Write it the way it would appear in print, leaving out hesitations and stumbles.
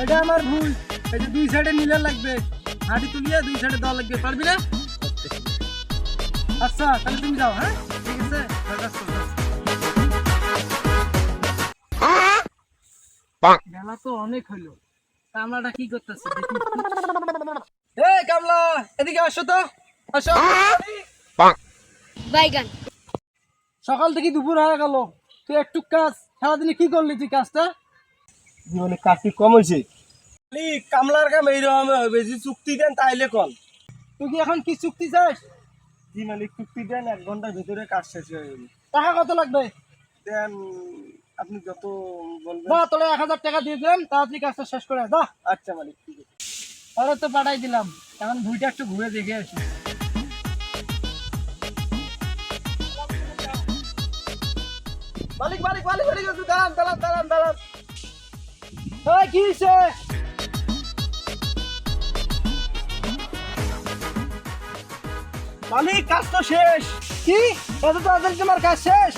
এটা আমার ভুল। এই যে দুই সাইডে নিলে লাগবে, হাঁটি তুলিয়ে দুই সাইডে দেওয়া লাগবে, পারবি না? আচ্ছা তাহলে তুমি যাও। হ্যাঁ ঠিক আছে, বেলা তো অনেক হইলো, কামলাটা কি করতেছে দেখি। এই কামলা, এদিকে আসো তো, আসো। বাইগান সকাল থেকে দুপুর হয়ে গেল, তুই একটু কাজ, সারাদিনে কি করলি তুই কাজটা? জীবনে কাজ কি কম হয়েছে? কামলার কাম এইরকম হবে, যে চুক্তি দেন তাইলে কল। তুই কি এখন কি চুক্তি চাস? জি মালিক, চুক্তি দেন, 1 ঘন্টার ভিতরে কাজ শেষ হয়ে যাবে। টাকা কত লাগবে? দেন আপনি যত বলবেন। না তোরা 1000 টাকা দিয়ে দিলাম, তাড়াতাড়ি কাজটা শেষ করে যা। আচ্ছা মালিক, ঠিক আছে। আরে তো পাঠাই দিলাম, এখন ভুইটা একটু ঘুরে দেখে আসি। মালিক মালিক মালিক মালিক, একটু দাঁড়ান দাঁড়ান দাঁড়ান দাঁড়ান। এই কি হইছে? মালিক কাজ তো শেষ। কি এত তাড়াতাড়ি তোমার কাজ শেষ?